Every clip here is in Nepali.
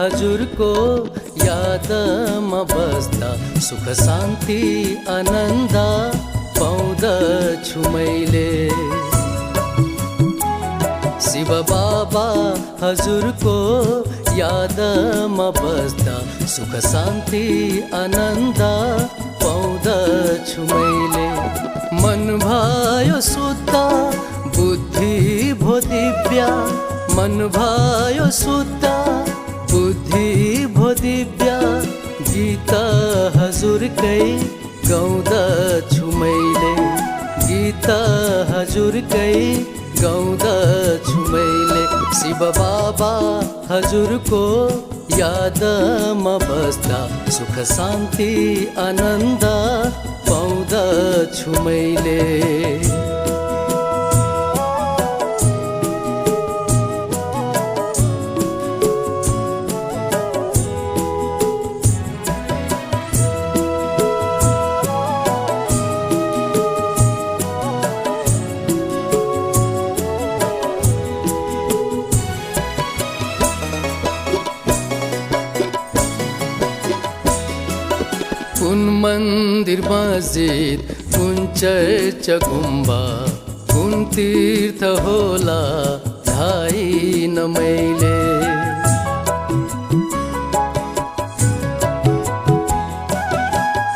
हजुरको यादमा बस्दा सुख शान्ति आनन्द पाउँदछु मैले। शिव बाबा हजुरको यादमा बस्दा सुख शान्ति आनन्द पाउँदछु मैले। मन भयो शुद्ध बुद्धि भो दिव्य, मन भयो शुद्ध बुद्धि भो दिव्य, गीत हजुरकै गाउँदछु मैले। गीत हजुरकै गाउँदछु मैले। शिव बाबा हजुरको यादमा बस्दा सुख शान्ति आनन्द पाउँदछु मैले। कुन मन्दिर मस्जिद, कुन चर्च गुम्बा, कुन तीर्थ होला थाहैन मैले।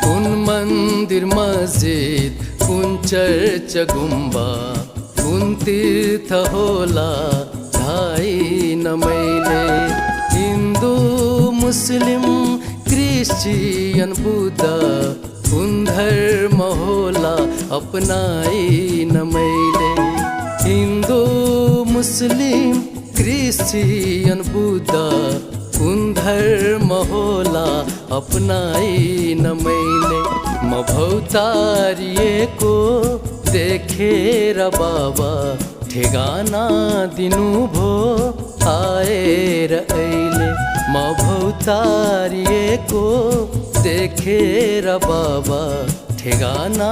कुन मन्दिर मस्जिद, कुन चर्च गुम्बा, कुन तीर्थ होला थाहैन मैले। हिन्दू मुस्लिम क्रिश्चियन बुद्ध कुन धर्म होला अपनाइन मैले। हिन्दू मुस्लिम क्रिश्चियन बुद्ध कुन धर्म होला अपनाइन मैले। म भौतारिएको देखेर बाबा ठेगाना दिनुभो आएर अहिले। म भौतारिएको देखेर बाबा ठेगाना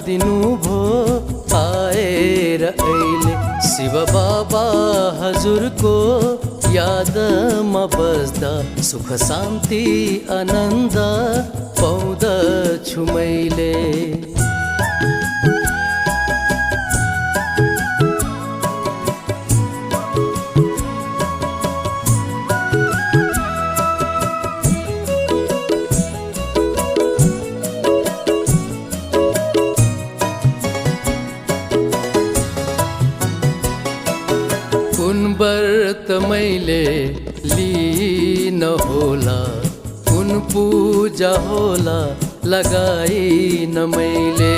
दिनुभो आएर अहिले। शिव बाबा हजुरको यादमा बस्दा सुख शान्ति आनन्द पाउँदछु मैले। कुन व्रत मैले लिन होला, कुन पूजा होला लगाइन मैले।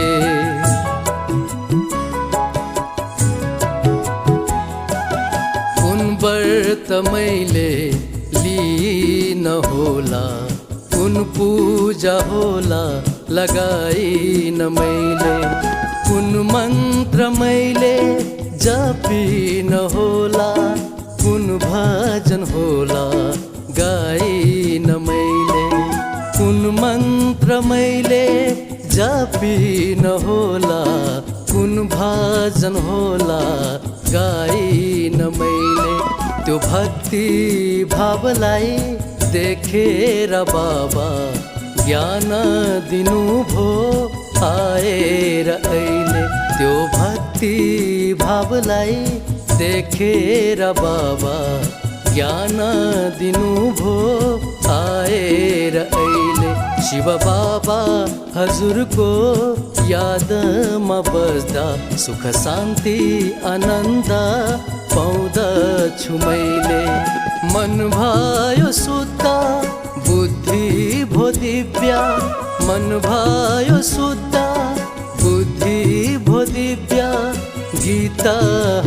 कुन व्रत मैले लिन होला, कुन पूजा होला लगाइन मैले। कुन मन्त्र मैले जपिन होला, कुन भजन होला गाइन मैले। कुन मन्त्र मैले जपिन होला, कुन भजन होला गाइन मैले। त्यो भक्ति भावलाई देखेर बाबा ज्ञान दिनुभो आएर अहिले। त्यो भक्ति भावलाई देखेर बाबा ज्ञान दिनुभो आएर अहिले। शिव बाबा हजुरको यादमा बस्दा सुख शान्ति आनन्द पाउँदछु मैले। मन भयो शुद्ध बुद्धि भो दिव्य, मन भयो शुद्ध बुद्धि भो दिव्य, गीत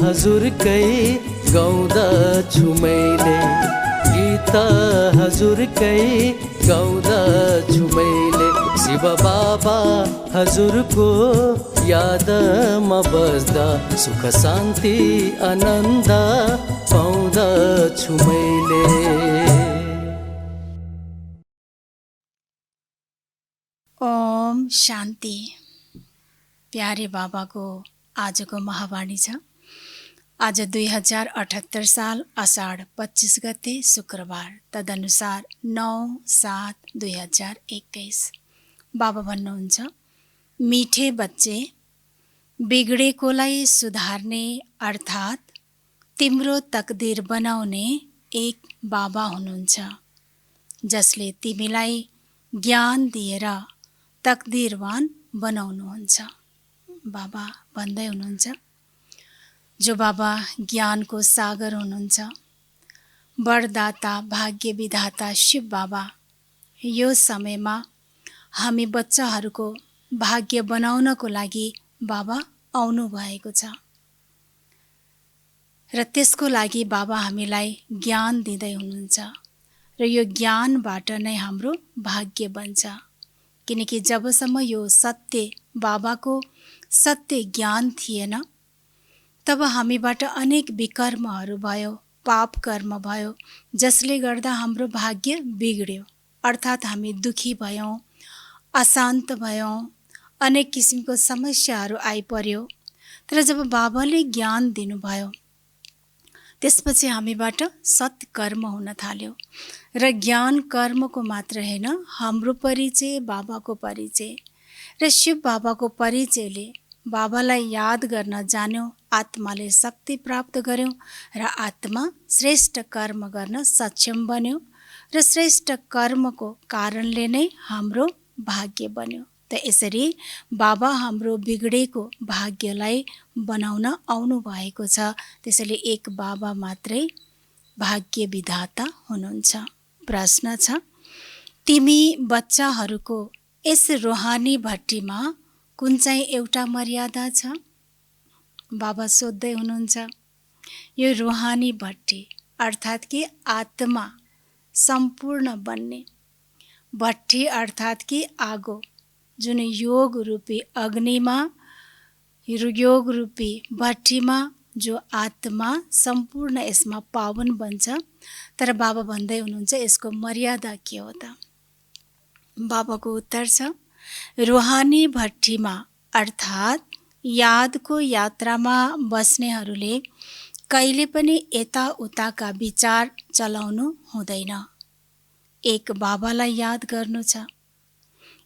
हजुरकै गाउँदछु मैले। गीत हजुरकै गाउँदछु मैले। शिव बाबा हजुरको यादमा बस्दा सुख शान्ति आनन्द पाउँदछु मैले। ओम शान्ति। प्यारे बाबाको आजको महावाणी छ, आज 2078 साल अषाढ 25 गते शुक्रबार, तदनुसार 9/7/2021। बाबा भन्नुहुन्छ, मिठे बच्चे, बिगडेकोलाई सुधार्ने अर्थात् तिम्रो तकदिर बनाउने एक बाबा हुनुहुन्छ, जसले तिमीलाई ज्ञान दिएर तकदिरवान बनाउनुहुन्छ। बाबा भन्दै हुनुहुन्छ, जो बाबा ज्ञानको सागर हुनुहुन्छ, वरदाता भाग्य विधाता शिव बाबा यो समयमा हामी बच्चाहरूको भाग्य बनाउनको लागि बाबा आउनु भएको छ र त्यसको लागि बाबा हामीलाई ज्ञान दिँदै हुनुहुन्छ र यो ज्ञानबाट नै हाम्रो भाग्य बन्छ। किनकि जबसम्म यो सत्य बाबाको सत्य ज्ञान थिएन, तब हामीबाट अनेक विकर्महरू भयो, पाप कर्म भयो, जसले गर्दा हाम्रो भाग्य बिग्ड्यो, अर्थात् हामी दुखी भयौँ, अशान्त भयौँ, अनेक किसिमको समस्याहरू आइपर्यो। तर जब बाबाले ज्ञान दिनुभयो, त्यसपछि हामीबाट सत्कर्म हुन थाल्यो र ज्ञान कर्मको मात्र होइन, हाम्रो परिचय बाबाको परिचय र शिव बाबाको परिचयले बाबालाई याद गर्न जान्यौँ, आत्माले शक्ति प्राप्त गर्यौँ र आत्मा श्रेष्ठ कर्म गर्न सक्षम बन्यो र श्रेष्ठ कर्मको कारणले नै हाम्रो भाग्य बन्यो। त यसरी बाबा हाम्रो बिगडेको भाग्यलाई बनाउन आउनु भएको छ। त्यसैले एक बाबा मात्रै भाग्य विधाता हुनुहुन्छ। प्रश्न छ, तिमी बच्चाहरूको यस रोहानी भट्टीमा कुन चाहिँ एउटा मर्यादा छ? बाबा सोध्दै हुनुहुन्छ। यो रोहानी भट्टी अर्थात् कि आत्मा सम्पूर्ण बन्ने भट्टी अर्थात् कि आगो, जुन योग रूपी अग्निमा, योग रूपी भट्टीमा जो आत्मा सम्पूर्ण यसमा पावन बन्छ। तर बाबा भन्दै हुनुहुन्छ, यसको मर्यादा के हो त? बाबाको उत्तर छ, रोहानी भट्टीमा अर्थात् यादको यात्रामा बस्नेहरूले कहिले पनि यताउताका विचार चलाउनु हुँदैन। एक बाबालाई याद गर्नु छ।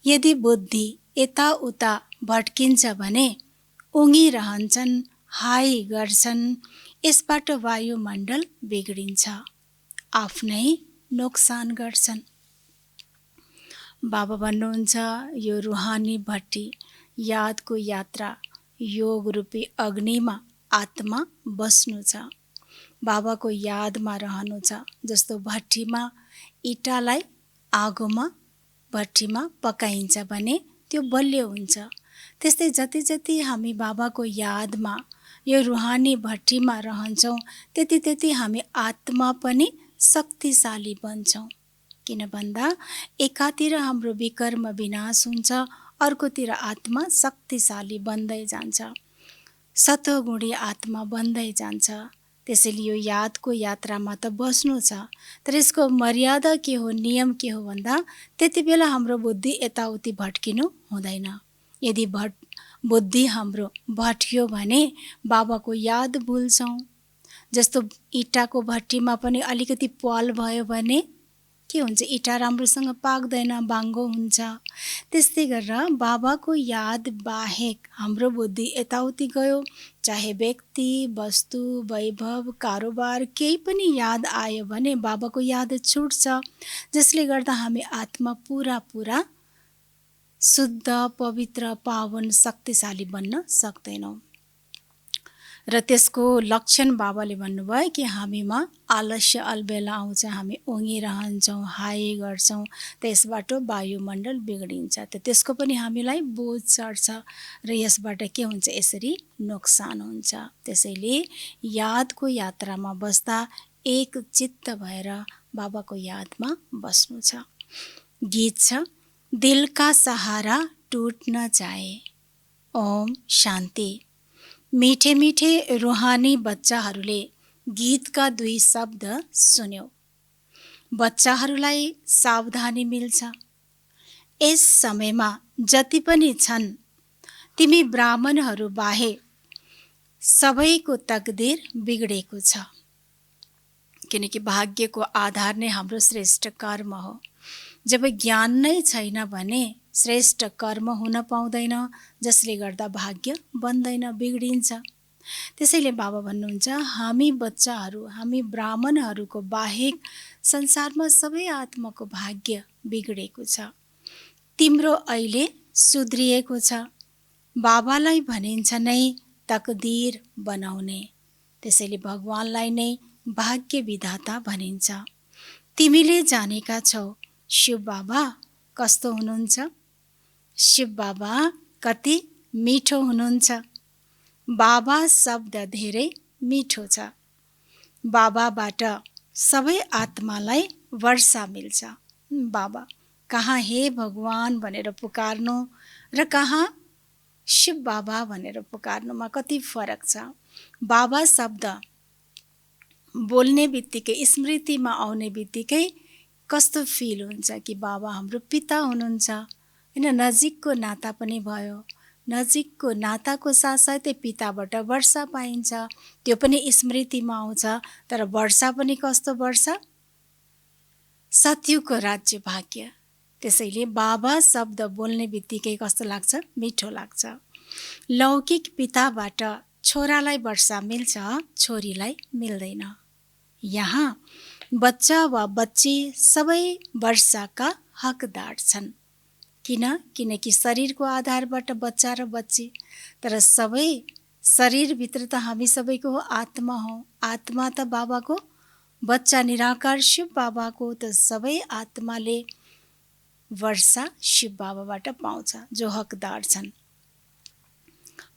यदि बुद्धि यताउता भट्किन्छ भने उँघिरहन्छन्, हाई गर्छन्, यसबाट वायुमण्डल बिग्रिन्छ, आफ्नै नोक्सान गर्छन्। बाबा भन्नुहुन्छ, यो रुहानी भट्टी यादको यात्रा योग रूपी अग्निमा आत्मा बस्नु छ, बाबाको यादमा रहनु छ। जस्तो भट्टीमा इँटालाई आगोमा भट्टीमा पकाइन्छ भने त्यो बलियो हुन्छ, त्यस्तै जति जति हामी बाबाको यादमा यो रुहानी भट्टीमा रहन्छौँ, त्यति त्यति हामी आत्मा पनि शक्तिशाली बन्छौँ। किन भन्दा एकातिर हाम्रो विकर्म विनाश हुन्छ, अर्कोतिर आत्मा शक्तिशाली बन्दै जान्छ, सतोगुणी आत्मा बन्दै जान्छ। त्यसैले यो यादको यात्रामा त बस्नु छ, तर यसको मर्यादा के हो, नियम के हो भन्दा त्यति बेला हाम्रो बुद्धि यताउति भट्किनु हुँदैन। यदि बुद्धि हाम्रो भट्कियो भने बाबाको याद भुल्छौँ। जस्तो इँटाको भट्टीमा पनि अलिकति प्वाल भयो भने के हुन्छ, इँटा राम्रोसँग पाक्दैन, बाङ्गो हुन्छ। त्यस्तै गरेर बाबाको याद बाहेक हाम्रो बुद्धि यताउति गयो, चाहे व्यक्ति, वस्तु, वैभव, कारोबार केही पनि याद आयो भने बाबाको याद छुट्छ, जसले गर्दा हामी आत्मा पुरा शुद्ध, पवित्र, पावन, शक्तिशाली बन्न सक्दैनौँ। र त्यसको लक्षण बाबाले भन्नुभयो कि हामीमा आलस्य अलबेला आउँछ, हामी उँघिरहन्छौँ, हाई गर्छौँ, त्यसबाट वायुमण्डल बिग्रिन्छ, त्यसको पनि हामीलाई बोझ चढ्छ र यसबाट के हुन्छ, यसरी नोक्सान हुन्छ। त्यसैले यादको यात्रामा बस्दा एक चित्त भएर बाबाको यादमा बस्नु छ। गीत छ, दिल का सहारा टूट न जाए। ओम शान्ति। मीठे मीठे रूहानी बच्चाहरूले गीतका दुई शब्द सुन्यो। बच्चाहरूलाई सावधानी मिल्छ। यस समयमा जति पनि छन्, तिमी ब्राह्मणहरू बाहेक सबैको तकदिर बिग्डेको छ, किनकि भाग्यको आधार नै हाम्रो श्रेष्ठ कर्म हो। जब ज्ञान नै छैन भने श्रेष्ठ कर्म हुन पाउँदैन, जसले गर्दा भाग्य बन्दैन, बिग्डिन्छ। त्यसैले बाबा भन्नुहुन्छ, हामी बच्चाहरू, हामी ब्राह्मणहरूको बाहेक संसारमा सबै आत्माको भाग्य बिग्डेको छ। तिम्रो अहिले सुध्रिएको छ। बाबालाई भनिन्छ नै तकदिर बनाउने, त्यसैले भगवानलाई नै भाग्य विधाता भनिन्छ। तिमीले जानेका छौ शिव बाबा कस्तो हुनुहुन्छ। शिव बाबा कति मिठो हुनुहुन्छ। बाबा शब्द धेरै मिठो छ। बाबाबाट सबै आत्मालाई वर्षा मिल्छ। बाबा कहाँ हे भगवान भनेर पुकार्नु र कहाँ शिव बाबा भनेर पुकार्नुमा कति फरक छ। बाबा शब्द बोल्ने बित्तिकै, स्मृतिमा आउने बित्तिकै कस्तो फिल हुन्छ कि बाबा हाम्रो पिता हुनुहुन्छ, होइन। नजिकको नाता पनि भयो। नजिकको नाताको साथसाथै पिताबाट वर्षा पाइन्छ, त्यो पनि स्मृतिमा आउँछ। तर वर्षा पनि कस्तो वर्षा? सत्युको राज्य भाग्य। त्यसैले बाबा शब्द बोल्ने बित्तिकै कस्तो लाग्छ? मिठो लाग्छ। लौकिक पिताबाट छोरालाई वर्षा मिल्छ, छोरीलाई मिल्दैन। यहाँ बच्चा वा बच्ची सबै वर्षाका हकदार छन्। किनकि शरीरको आधारबाट बच्चा र बच्ची, तर सबै शरीरभित्र त हामी सबैको आत्मा हो। आत्मा त बाबाको, बच्चा निराकार शिव बाबाको, त सबै आत्माले वर्षा शिव बाबाबाट पाउँछ, जो हकदार छन्।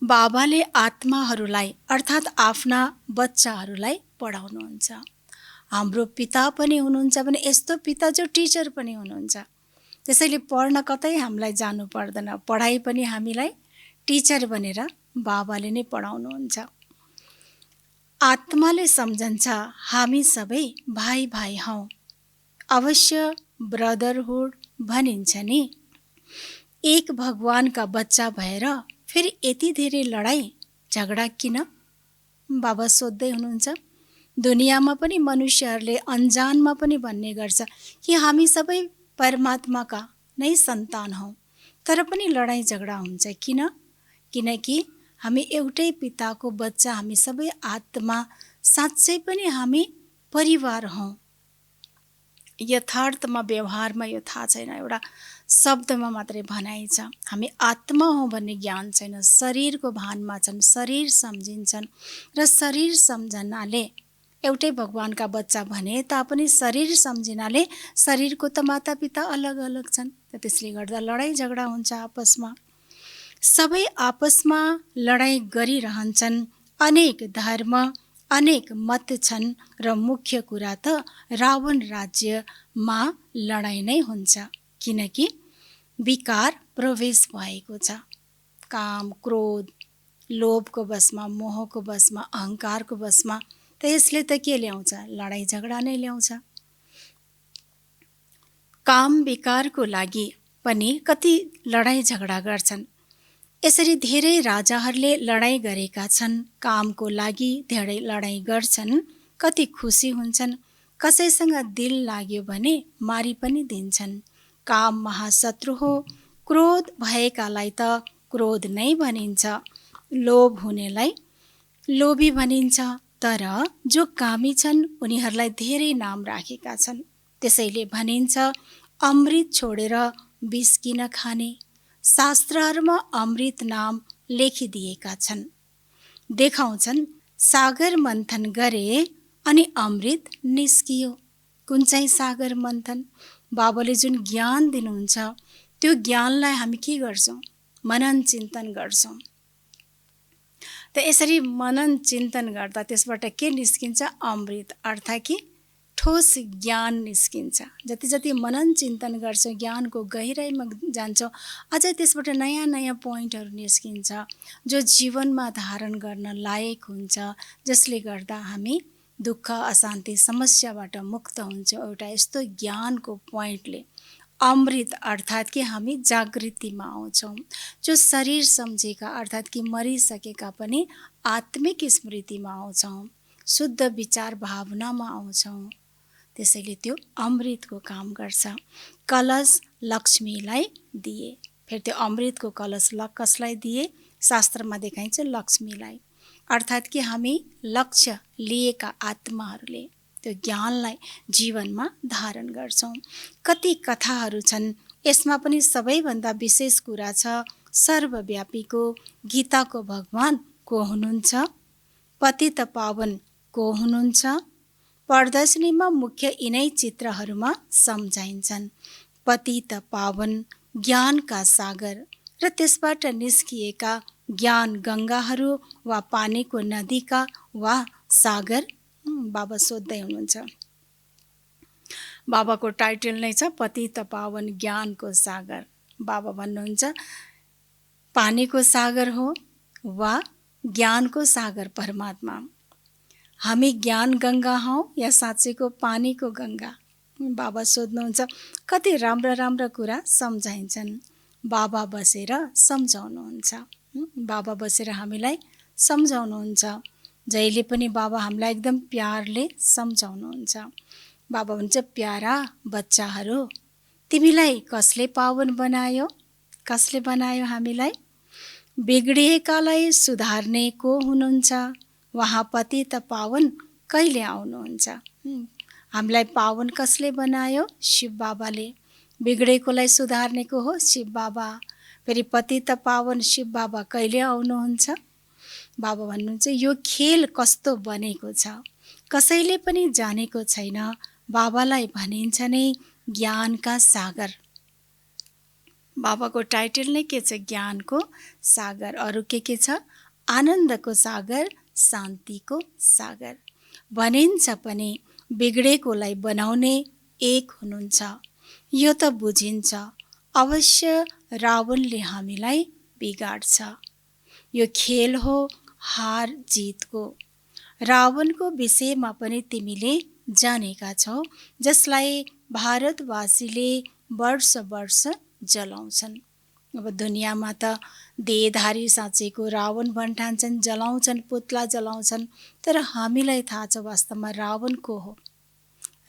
बाबाले आत्माहरूलाई अर्थात् आफ्ना बच्चाहरूलाई पढाउनुहुन्छ। हाम्रो पिता पनि हुनुहुन्छ भने यस्तो पिता जो टिचर पनि हुनुहुन्छ। त्यसैले पढ्न कतै हामीलाई जानु पर्दैन, पढाइ पनि हामीलाई टिचर बनेर बाबाले नै पढाउनुहुन्छ। आत्माले सम्झन्छ हामी सबै भाइ भाइ हौ। अवश्य ब्रदरहुड भनिन्छ नि। एक भगवानका बच्चा भएर फेरि यति धेरै लडाई झगडा किन? बाबा सोध्दै हुनुहुन्छ। दुनियाँमा पनि मनुष्यहरूले अन्जानमा पनि भन्ने गर्छ कि हामी सबै परमात्माका नै सन्तान हौ, तर पनि लडाई झगडा हुन्छ किन? किनकि हामी एउटै पिताको बच्चा, हामी सबै आत्मा, साँच्चै पनि हामी परिवार हौ। यथार्थमा, व्यवहारमा यो थाहा छैन, एउटा शब्दमा मात्रै भनाइ छ। हामी आत्मा हौ भन्ने ज्ञान छैन। शरीरको भानमा छन्, शरीर सम्झिन्छन्, र शरीर सम्झनाले एउटै भगवानका बच्चा भने तापनि शरीर सम्झिनाले शरीरको त माता पिता अलग अलग छन्। त्यसले गर्दा लडाई झगडा हुन्छ आपसमा। सबै आपसमा लडाई गरिरहन्छन्। अनेक धर्म, अनेक मत छन्, र मुख्य कुरा त रावण राज्यमा लडाई नै हुन्छ, किनकि विकार प्रवेश भएको छ। काम, क्रोध, लोभको बसमा, मोहको बसमा, अहङ्कारको बसमा, त यसले त के ल्याउँछ? लडाई झगडा नै ल्याउँछ। काम विकारको लागि पनि कति लडाई झगडा गर्छन्। यसरी धेरै राजाहरूले लडाई गरेका छन्। कामको लागि धेरै लडाई गर्छन्, कति खुसी हुन्छन्। कसैसँग दिल लाग्यो भने मारी पनि दिन्छन्। काम महाशत्रु हो। क्रोध भएकालाई त क्रोध नै भनिन्छ। लोभ हुनेलाई लोभी भनिन्छ। तर जो कामी छन् उनीहरूलाई धेरै नाम राखेका छन्। त्यसैले भनिन्छ अमृत छोडेर विष किन खाने। शास्त्रहरूमा अमृत नाम लेखिदिएका छन्। देखाउँछन् सागर मन्थन गरे अनि अमृत निस्कियो। कुन चाहिँ सागर मन्थन? बाबाले जुन ज्ञान दिनुहुन्छ त्यो ज्ञानलाई हामी के गर्छौँ? मनन चिन्तन गर्छौँ। त यसरी मनन चिन्तन गर्दा त्यसबाट के निस्किन्छ? अमृत, अर्थात् कि ठोस ज्ञान निस्किन्छ। जति जति मनन चिन्तन गर्छौँ, ज्ञानको गहिराइमा जान्छौँ, अझै त्यसबाट नयाँ नयाँ पोइन्टहरू निस्किन्छ जो जीवनमा धारण गर्न लायक हुन्छ, जसले गर्दा हामी दुःख, अशान्ति, समस्याबाट मुक्त हुन्छौँ। एउटा यस्तो ज्ञानको पोइन्टले अमृत अर्थात् कि हामी जागृतिमा आउँछौँ। जो शरीर सम्झेका अर्थात् कि मरिसकेका पनि आत्मिक स्मृतिमा आउँछौँ, शुद्ध विचार भावनामा आउँछौँ। त्यसैले त्यो अमृतको काम गर्छ। कलश लक्ष्मीलाई दिए, फेरि त्यो अमृतको कलश कसलाई दिए? शास्त्रमा देखाइन्छ लक्ष्मीलाई। अर्थात् कि हामी लक्ष्य लिएका आत्माहरूले त्यो ज्ञानलाई जीवनमा धारण गर्छौँ। कति कथाहरू छन्, यसमा पनि सबैभन्दा विशेष कुरा छ सर्वव्यापीको गीताको भगवान को हुनुहुन्छ, पतित पावन को हुनुहुन्छ। प्रदर्शनीमा मुख्य यिनै चित्रहरूमा सम्झाइन्छन्। पतित पावन ज्ञानका सागर र त्यसबाट निस्किएका ज्ञान गङ्गाहरू वा पानीको नदीका वा सागर। बाबा सोध्दै हुनुहुन्छ। बाबाको टाइटल नै छ पतित पावन ज्ञानको सागर। बाबा भन्नुहुन्छ पानीको सागर हो वा ज्ञानको सागर परमात्मा। हामी ज्ञान गङ्गा हौँ या साँच्चैको पानीको गङ्गा? बाबा सोध्नुहुन्छ। कति राम्रा राम्रा कुरा सम्झाइन्छन्। बाबा बसेर सम्झाउनुहुन्छ। बाबा बसेर हामीलाई सम्झाउनुहुन्छ। जहिले पनि बाबा हामीलाई एकदम प्यारले सम्झाउनुहुन्छ। बाबा भन्छ प्यारा बच्चाहरू, तिमीलाई कसले पावन बनायो? कसले बनायो हामीलाई? बिग्रिएकालाई सुधार्ने को हुनुहुन्छ? वहाँ पतित पावन कहिले आउनुहुन्छ? हामीलाई पावन कसले बनायो? शिव बाबाले। बिग्रेकोलाई सुधार्ने को हो शिव बाबा। फेरि पतित पावन शिव बाबा कहिले आउनुहुन्छ? बाबा भन्नुहुन्छ यो खेल कस्तो बनेको छ, कसैले पनि जानेको छैन। बाबालाई भनिन्छ नै ज्ञानका सागर। बाबाको टाइटल नै के छ? ज्ञानको सागर। अरू के छ? आनन्दको सागर, शान्तिको सागर। भनिन्छ पनि बिग्रेकोलाई बनाउने एक हुनुहुन्छ। यो त बुझिन्छ। अवश्य रावणले हामीलाई बिगाड्छ। यो खेल हो हार जितको। रावणको विषयमा पनि तिमीले जानेका छौ, जसलाई भारतवासीले वर्ष वर्ष जलाउँछन्। अब दुनियाँमा त देहधारी साँचेको रावण भन्ठान्छन्, जलाउँछन्, पुतला जलाउँछन्। तर हामीलाई थाहा छ वास्तवमा रावण को हो।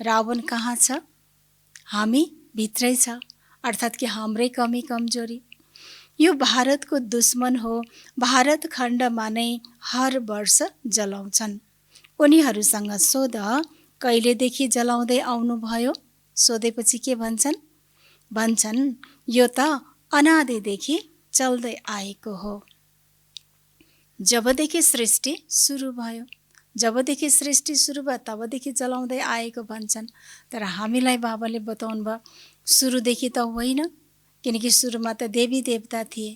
रावण कहाँ छ? हामी भित्रै छ। अर्थात् कि हाम्रै कमी कमजोरी। यो भारतको दुश्मन हो। भारत खण्डमा नै हर वर्ष जलाउँछन्। उनीहरूसँग सोध कहिलेदेखि जलाउँदै आउनुभयो? सोधेपछि के भन्छन्? भन्छन् यो त अनादिदेखि चल्दै आएको हो। जबदेखि सृष्टि सुरु भयो, जबदेखि सृष्टि सुरु भयो तबदेखि जलाउँदै आएको भन्छन्। तर हामीलाई बाबाले बताउनु भयो सुरुदेखि त होइन, किनकि सुरुमा त देवी देवता थिए।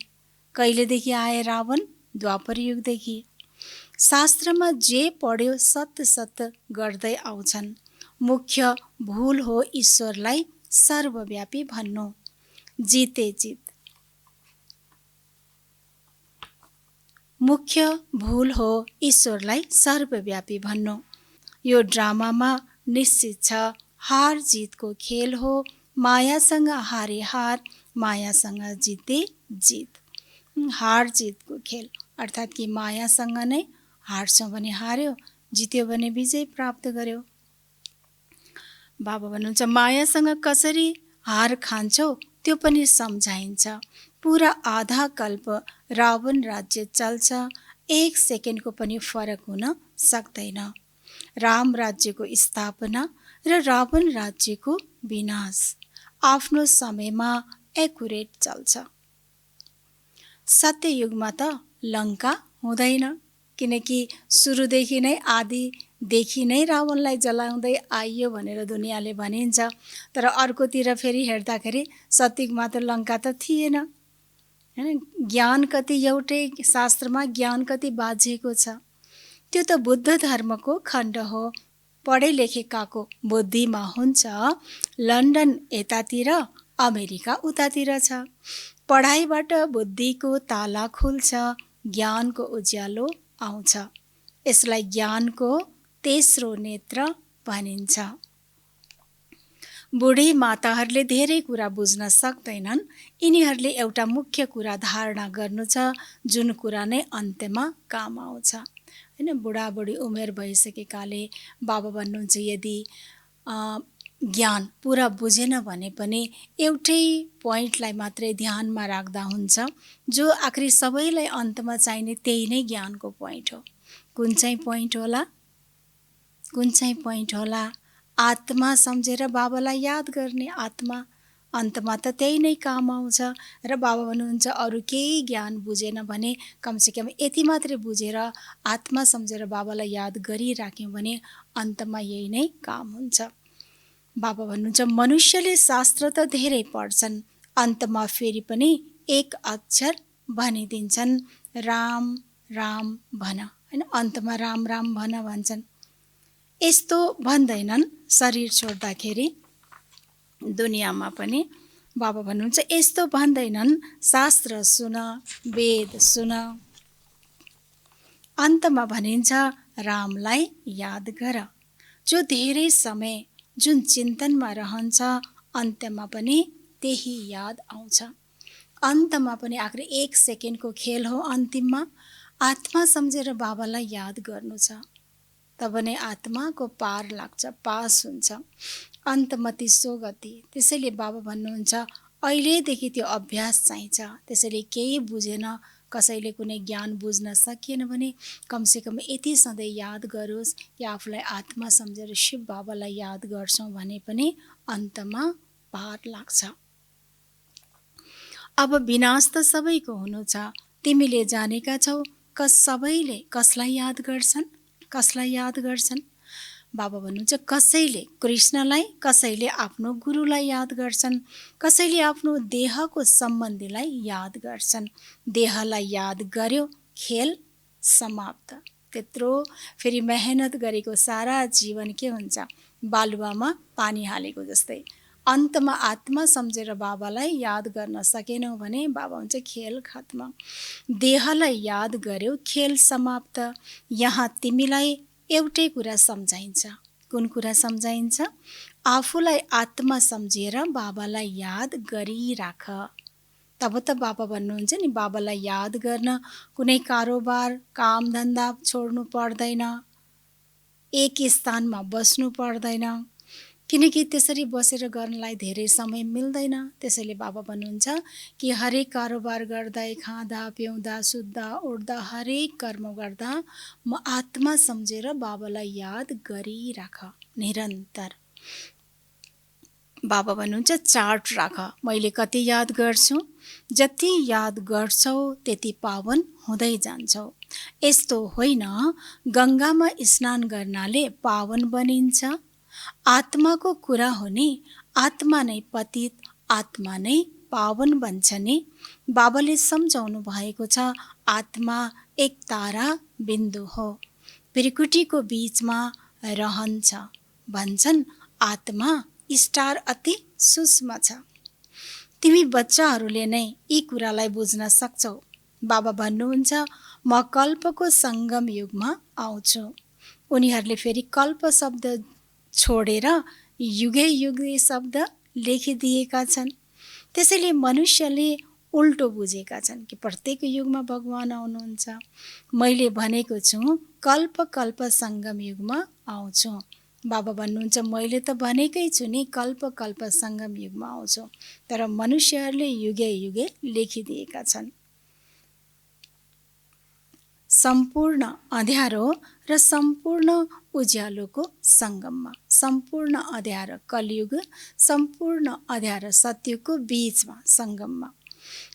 कहिलेदेखि आए रावण? द्वापर युगदेखि। शास्त्रमा जे पढ्यो सत सत गर्दै आउँछन्। मुख्य भूल हो ईश्वरलाई सर्वव्यापी भन्नु। जिते जित। मुख्य भूल हो ईश्वरलाई सर्वव्यापी भन्नु। यो ड्रामामा निश्चित छ हार जितको खेल हो। मायासँग हारे हार, मायासँग जिते जित। हार जितको खेल अर्थात् कि मायासँग नै हार्छौँ भने हार्यो, जित्यो भने विजय प्राप्त गर्यो। बाबा भन्नुहुन्छ मायासँग कसरी हार खान्छौ त्यो पनि सम्झाइन्छ। पुरा आधा कल्प रावण राज्य चल्छ, 1 सेकेन्डको पनि फरक हुन सक्दैन। राम राज्यको स्थापना र रावण राज्यको विनाश आफ्नो समयमा एकुरेट चल्छ। सत्ययुगमा त लङ्का हुँदैन, किनकि सुरुदेखि नै आदिदेखि नै रावणलाई जलाउँदै आइयो भनेर दुनियाँले भनिन्छ। तर अर्कोतिर फेरि हेर्दाखेरि सत्ययुगमा त लङ्का त थिएन हैन। ज्ञान कति एउटै, शास्त्रमा ज्ञान कति बाझिएको छ। त्यो त बुद्ध धर्मको खण्ड हो। पढे लेखेकाको बुद्धिमा हुन्छ लन्डन यतातिर, अमेरिका उतातिर छ। पढाइबाट बुद्धिको ताला खुल्छ, ज्ञानको उज्यालो आउँछ। यसलाई ज्ञानको तेस्रो नेत्र भनिन्छ। बुढी माताहरूले धेरै कुरा बुझ्न सक्दैनन्। यिनीहरूले एउटा मुख्य कुरा धारणा गर्नु छ, जुन कुरा नै अन्त्यमा काम आउँछ। होइन, बुढाबुढी उमेर भइसकेकाले बाबा भन्नुहुन्छ यदि ज्ञान पुरा बुझेन भने पनि एउटै पोइन्टलाई मात्रै ध्यानमा राख्दा हुन्छ, जो आखिरी सबैलाई अन्तमा चाहिने त्यही नै ज्ञानको पोइन्ट हो। कुन चाहिँ पोइन्ट होला? कुन चाहिँ पोइन्ट होला? आत्मा सम्झेर बाबालाई याद गर्ने। आत्मा अन्तमा त त्यही नै काम आउँछ। र बाबा भन्नुहुन्छ अरू केही ज्ञान बुझेन भने कमसेकम यति मात्रै बुझेर आत्मा सम्झेर बाबालाई याद गरिराख्यौँ भने अन्तमा यही नै काम हुन्छ। बाबा भन्नुहुन्छ मनुष्यले शास्त्र त धेरै पढ्छन्, अन्तमा फेरि पनि एक अक्षर भनिदिन्छन्, राम राम भन। होइन, अन्तमा राम राम भन भन्छन्। यस्तो भन्दैनन् शरीर छोड्दाखेरि। दुनियाँमा पनि बाबा भन्नुहुन्छ यस्तो भन्दैनन्, शास्त्र सुन, वेद सुन। अन्तमा भनिन्छ रामलाई याद गर। जो धेरै समय जुन चिन्तनमा रहन्छ अन्त्यमा पनि त्यही याद आउँछ। अन्तमा पनि आखिर 1 सेकेन्डको खेल हो। अन्तिममा आत्मा सम्झेर बाबालाई याद गर्नु छ, तब नै आत्माको पार लाग्छ, पास हुन्छ। अन्तमति सोगति। त्यसैले बाबा भन्नुहुन्छ अहिलेदेखि त्यो अभ्यास चाहिन्छ। त्यसैले केही बुझेन, कसैले कुनै ज्ञान बुझ्न सकिएन भने कमसेकम यति सधैँ याद गरोस् कि आफूलाई आत्मा सम्झेर शिव बाबालाई याद गर्छौँ भने पनि अन्तमा पार लाग्छ। अब विनाश त सबैको हुनु छ। तिमीले जानेका छौ सबैले कसलाई याद गर्छन्? कसलाई याद गर्छन्? बाबा भन्नुहुन्छ कसैले कृष्णलाई, कसैले आफ्नो गुरुलाई याद गर्छन्, कसैले आफ्नो देहको सम्बन्धीलाई याद गर्छन्। देहलाई याद गर्यो, खेल समाप्त। त्यत्रो फेरि मेहनत गरेको सारा जीवन के हुन्छ? बालुवामा पानी हालेको जस्तै। अन्तमा आत्मा सम्झेर बाबालाई याद गर्न सकेनौ भने बाबा हुन्छ खेल खत्म। देहलाई याद गर्यो, खेल समाप्त। यहाँ तिमीलाई एउटै कुरा सम्झाइन्छ। कुन कुरा सम्झाइन्छ? आफूलाई आत्मा सम्झेर बाबालाई याद गरिराख। तब त बाबा भन्नुहुन्छ नि, बाबालाई याद गर्न कुनै कारोबार कामधन्दा छोड्नु पर्दैन, एक स्थानमा बस्नु पर्दैन, किनकि त्यसरी बसेर गर्नलाई धेरै समय मिल्दैन। त्यसैले बाबा भन्नुहुन्छ कि हरेक कारोबार गर्दा, खाँदा पिउँदा सुत्दा उठ्दा हरेक कर्म गर्दा म आत्मा सम्झेर बाबालाई याद गरिराख निरन्तर। बाबा भन्नुहुन्छ चार्ट राख, मैले कति याद गर्छु। जति याद गर्छौ त्यति पावन हुँदै जान्छौ। यस्तो होइन गङ्गामा स्नान गर्नाले पावन बनिन्छ। आत्माको कुरा हो नि, आत्मा नै पतित, आत्मा नै पावन बन्छ नि। बाबाले सम्झाउनु भएको छ आत्मा एक तारा बिन्दु हो, त्रिकुटीको बीचमा रहन्छ। भन्छन् आत्मा स्टार अति सूक्ष्म छ। तिमी बच्चाहरूले नै यी कुरालाई बुझ्न सक्छौ। बाबा भन्नुहुन्छ म कल्पको सङ्गम युगमा आउँछु। उनीहरूले फेरि कल्प शब्द छोडेर युगे युगे शब्द लेखिदिएका छन्। त्यसैले मनुष्यले उल्टो बुझेका छन् कि प्रत्येक युगमा भगवान आउनुहुन्छ। मैले भनेको छु कल्प कल्प सङ्गम युगमा आउँछु। बाबा भन्नुहुन्छ मैले त भनेकै छु नि कल्प कल्प सङ्गम युगमा आउँछु, तर मनुष्यहरूले युगे युगे लेखिदिएका छन्। सम्पूर्ण अँध्यारो र सम्पूर्ण उज्यालोको सङ्गममा, सम्पूर्ण अँध्यारो कलियुग, सम्पूर्ण अँध्यारो सत्यको बीचमा सङ्गममा।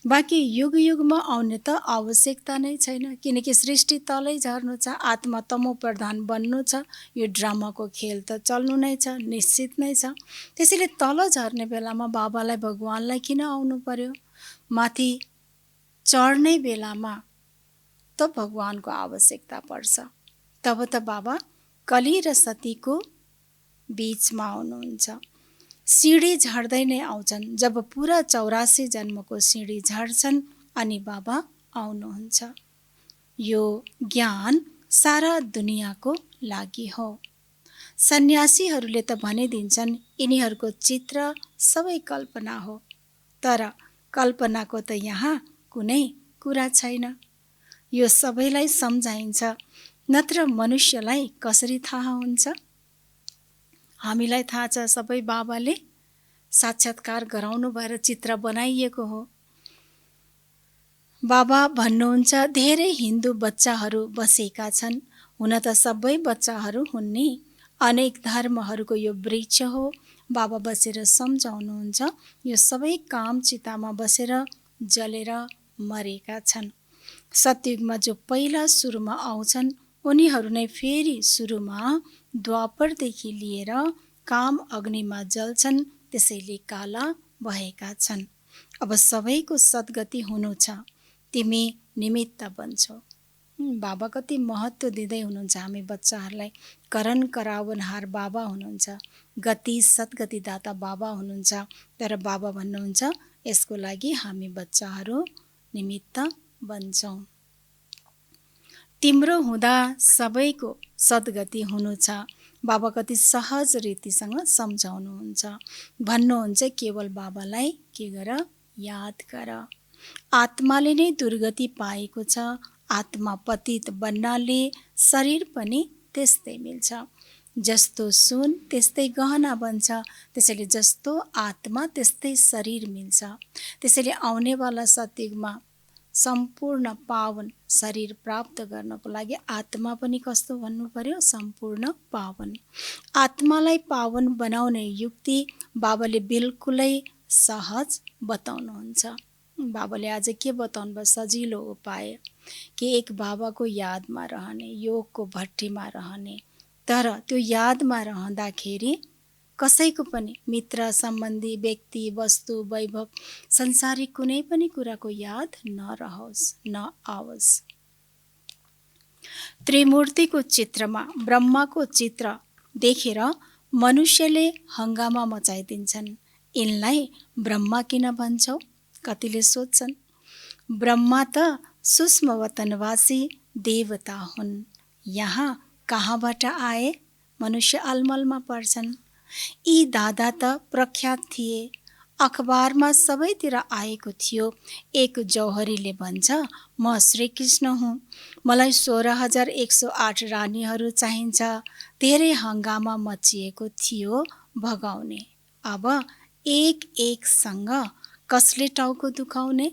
बाँकी युग युगमा आउने त आवश्यकता नै छैन, किनकि सृष्टि तलै झर्नु छ, आत्मा तमो प्रधान बन्नु छ। यो ड्रामाको खेल त चल्नु नै छ, निश्चित नै छ। त्यसैले तल झर्ने बेलामा बाबालाई भगवानलाई किन आउनु पर्यो? माथि चढ्ने बेलामा त भगवानको आवश्यकता पर्छ। तब त बाबा कली र सतीको बीचमा आउनुहुन्छ। सिँढी झर्दै नै आउँछन्। जब पुरा 84 जन्मको सिँढी झर्छन् अनि बाबा आउनुहुन्छ। यो ज्ञान सारा दुनियाँको लागि हो। सन्यासीहरूले त भनिदिन्छन् यिनीहरूको चित्र सबै कल्पना हो, तर कल्पनाको त यहाँ कुनै कुरा छैन। यो सबैलाई सम्झाइन्छ, नत्र मनुष्यलाई कसरी थाहा हुन्छ? हामीलाई थाहा छ सबै बाबाले साक्षात्कार गराउनु भएर चित्र बनाइएको हो। बाबा भन्नुहुन्छ धेरै हिन्दू बच्चाहरू बसेका छन्। हुन त सबै बच्चाहरू हुन् नि। अनेक धर्महरूको यो वृक्ष हो। बाबा बसेर सम्झाउनुहुन्छ यो सबै काम चितामा बसेर जलेर मरेका छन्। सतयुगमा जो पहिला सुरुमा आउँछन् उनीहरू नै फेरि सुरुमा द्वापरदेखि लिएर काम अग्निमा जल्छन्, त्यसैले काला भएका छन्। अब सबैको सद्गति हुनु छ, तिमी निमित्त बन्छौ। बाबा कति महत्त्व दिँदै हुनुहुन्छ हामी बच्चाहरूलाई। करण करावनहार बाबा हुनुहुन्छ, गति सद्गतिदाता बाबा हुनुहुन्छ। तर बाबा भन्नुहुन्छ यसको लागि हामी बच्चाहरू निमित्त बन्छौँ। तिम्रो हुँदा सबैको सद्गति हुनु छ। बाबा कति सहज रीतिसँग सम्झाउनुहुन्छ। भन्नुहुन्छ केवल बाबालाई के गर? याद गर। आत्माले नै दुर्गति पाएको छ। आत्मा पतित बन्नाले शरीर पनि त्यस्तै मिल्छ। जस्तो सुन त्यस्तै गहना बन्छ, त्यसैले जस्तो आत्मा त्यस्तै शरीर मिल्छ। त्यसैले आउनेवाला सतयुगमा सम्पूर्ण पावन शरीर प्राप्त गर्नको लागि आत्मा पनि कस्तो भन्नु पर्यो? सम्पूर्ण पावन। आत्मालाई पावन बनाउने युक्ति बाबाले बिल्कुलै सहज बताउनुहुन्छ। बाबाले आज के बताउनु भयो? सजिलो उपाय कि एक बाबाको यादमा रहने, योगको भट्टीमा रहने। तर त्यो यादमा रहँदाखेरि कसैको पनि मित्र, सम्बन्धी, व्यक्ति, वस्तु, वैभव, संसारिक कुनै पनि कुराको याद नरहोस्, नआओस्। त्रिमूर्तिको चित्रमा ब्रह्माको चित्र देखेर मनुष्यले हङ्गामा मचाइदिन्छन्। यिनलाई ब्रह्मा किन भन्छौ? कतिले सोध्छन्। ब्रह्मा त सूक्ष्मवतनवासी देवता हुन्। यहाँ कहाँबाट आए? मनुष्य अलमलमा पर्छन्। यी दादा त प्रख्यात थिए, अखबारमा सबैतिर आएको थियो। एक जौहरीले भन्छ म श्रीकृष्ण हुँ, मलाई 16,108 रानीहरू चाहिन्छ। धेरै हङ्गामा मचिएको थियो भगाउने। अब एक एकसँग कसले टाउको दुखाउने?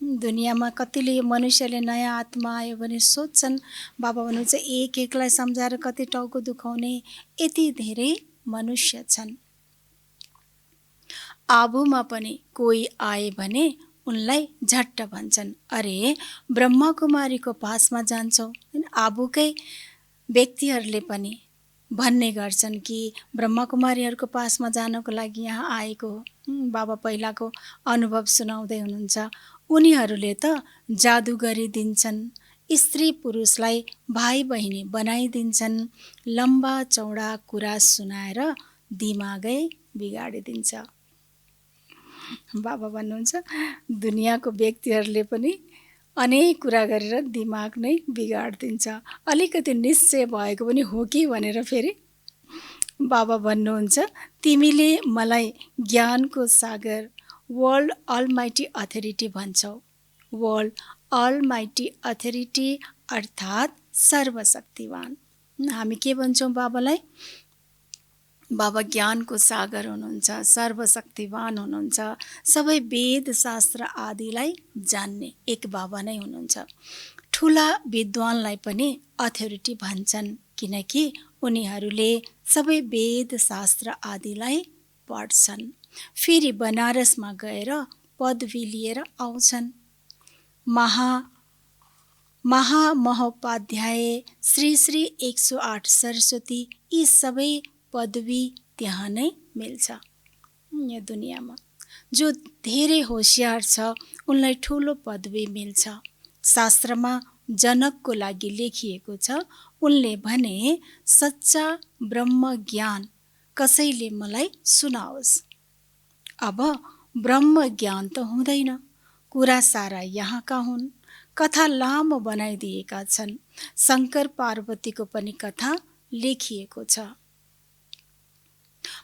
दुनियाँमा कतिले मनुष्यले नयाँ आत्मा आयो भने सोध्छन्। बाबा भन्नुहुन्छ एक एकलाई सम्झाएर कति टाउको दुखाउने? यति धेरै मनुष्य छन्। आबुमा पनि कोही आए भने उनलाई झट्ट भन्छन्, अरे ब्रह्मकुमारीको पासमा जान्छौ। आबुकै व्यक्तिहरूले पनि भन्ने गर्छन् कि ब्रह्मकुमारीहरूको पासमा जानको लागि यहाँ आएको हो। बाबा पहिलाको अनुभव सुनाउँदै हुनुहुन्छ। उनीहरूले त जादु गरिदिन्छन्, स्त्री पुरुषलाई भाइ बहिनी बनाइदिन्छन्, लम्बा चौडा कुरा सुनाएर दिमागै बिगाडिदिन्छ। बाबा भन्नुहुन्छ दुनियाँको व्यक्तिहरूले पनि अनेक कुरा गरेर दिमाग नै बिगाडिदिन्छ। अलिकति निश्चय भएको पनि हो कि भनेर फेरि बाबा भन्नुहुन्छ तिमीले मलाई ज्ञानको सागर वर्ल्ड अलमाइटी अथोरिटी भन्छौ। वर्ल्ड अलमाइटी अथोरिटी अर्थात् सर्वशक्तिवान। हामी के भन्छौँ बाबालाई? बाबा ज्ञानको सागर हुनुहुन्छ, सर्वशक्तिवान हुनुहुन्छ, सबै वेद शास्त्र आदिलाई जान्ने एक बाबा नै हुनुहुन्छ। ठुला विद्वानलाई पनि अथोरिटी भन्छन्, किनकि उनीहरूले सबै वेद शास्त्र आदिलाई पढ्छन्। फेरि बनारसमा गएर पदवी लिएर आउँछन्। महामहोपाध्याय, श्री श्री 108 सरस्वती, यी सबै पदवी त्यहाँ नै मिल्छ। यो दुनियाँमा जो धेरै होसियार छ उनलाई ठुलो पदवी मिल्छ। शास्त्रमा जनकको लागि लेखिएको छ, उनले भने सच्चा ब्रह्म ज्ञान कसैले मलाई सुनाओस्। अब ब्रह्म ज्ञान त हुँदैन, कुरा सारा यहाँका हुन्। कथा लामो बनाइदिएका छन्। शङ्कर पार्वतीको पनि कथा लेखिएको छ।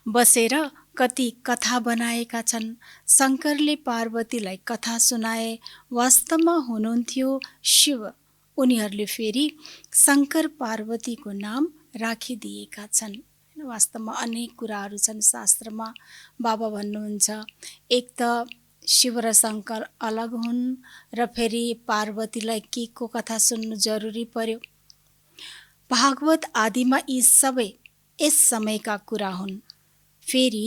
बसेर कति कथा बनाएका छन्। शङ्करले पार्वतीलाई कथा सुनाए। वास्तवमा हुनुहुन्थ्यो शिव। उनीहरूले फेरि शङ्कर पार्वतीको नाम राखिदिएका छन्। वास्तवमा अनेक कुराहरू छन् शास्त्रमा। बाबा भन्नुहुन्छ एक त शिव र शङ्कर अलग हुन् र फेरि पार्वतीलाई के को कथा सुन्नु जरुरी पर्यो। भागवत आदिमा यी सबै यस समयका कुरा हुन्। फेरि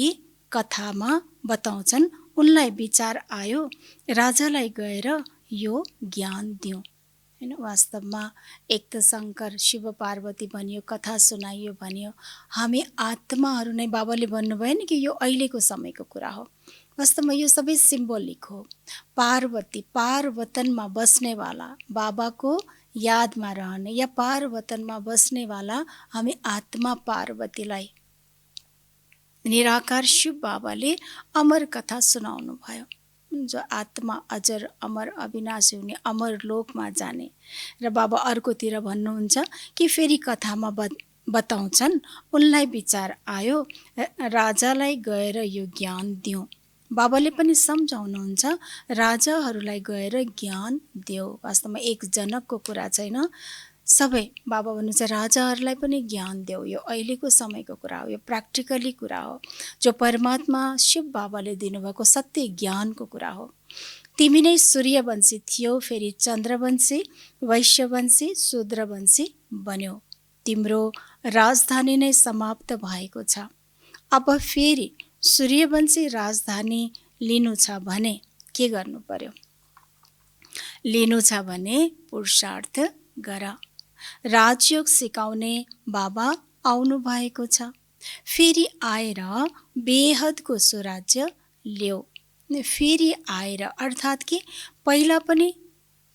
कथामा बताउँछन् उनलाई विचार आयो राजालाई गएर यो ज्ञान दिउँ। हैन, वास्तवमा एक त शङ्कर शिव पार्वती भनियो, कथा सुनाइयो भनियो। हामी आत्माहरू नै बाबाले भन्नुभयो नि कि यो अहिलेको समयको कुरा हो। वास्तवमा यो सबै सिम्बोलिक हो। पार्वती पारवतनमा बस्नेवाला, बाबाको यादमा रहने या पारवतनमा बस्नेवाला हामी आत्मा पार्वतीलाई निराकार शिव बाबाले अमर कथा सुनाउनु भयो। जो आत्मा अजर अमर अविनाशी हुने अमर लोकमा जाने। र बाबा अर्कोतिर भन्नुहुन्छ कि फेरि कथामा बताउँछन् उनलाई विचार आयो राजालाई गएर यो ज्ञान दिउँ। बाबाले पनि सम्झाउनुहुन्छ राजाहरूलाई गएर ज्ञान देऊ। वास्तवमा एक जनकको कुरा छैन, सबै बाबा भन्नुहुन्छ राजाहरूलाई पनि ज्ञान देऊ। यो अहिलेको समयको कुरा हो, यो प्र्याक्टिकली कुरा हो, जो परमात्मा शिव बाबाले दिनुभएको सत्य ज्ञानको कुरा हो। तिमी नै सूर्यवंशी थियौ, फेरि चन्द्रवंशी, वैश्यवंशी, शूद्रवंशी बन्यौ। तिम्रो राजधानी नै समाप्त भएको छ। अब फेरि सूर्यवंशी राजधानी लिनु छ भने के गर्नु पर्यो? लिनु छ भने पुरुषार्थ गर। राजयोग सिकाउने बाबा आउनु भएको छ। फेरि आएर बेहदको स्वराज्य ल्याऊ। फेरि आएर अर्थात् कि पहिला पनि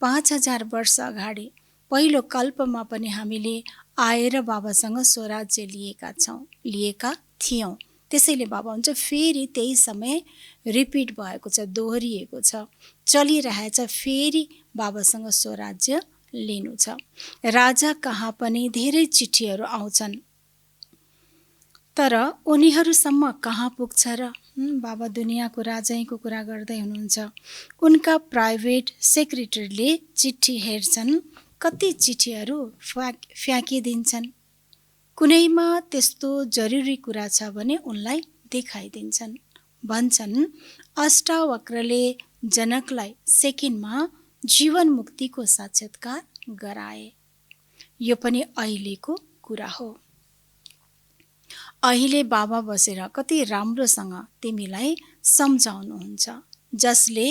5000 वर्ष अगाडि पहिलो कल्पमा पनि हामीले आएर बाबासँग स्वराज्य लिएका थियौँ। त्यसैले बाबा हुन्छ फेरि त्यही समय रिपिट भएको छ, दोहोरिएको छ, चलिरहेछ। फेरि बाबासँग स्वराज्य लिनु छ। राजा कहाँ पनि धेरै चिठीहरू आउँछन्, तर उनीहरूसम्म कहाँ पुग्छ र? बाबा दुनियाँको राजैको कुरा गर्दै हुनुहुन्छ। उनका प्राइभेट सेक्रेटरीले चिठी हेर्छन्, कति चिठीहरू फ्याँकिदिन्छन्। कुनैमा त्यस्तो जरुरी कुरा छ भने उनलाई देखाइदिन्छन्। भन्छन् अष्टावक्रले जनकलाई सेकेन्डमा जीवन मुक्तिको साक्षात्कार गराए। यो पनि अहिलेको कुरा हो। अहिले बाबा बसेर कति राम्रोसँग तिमीलाई सम्झाउनुहुन्छ। जसले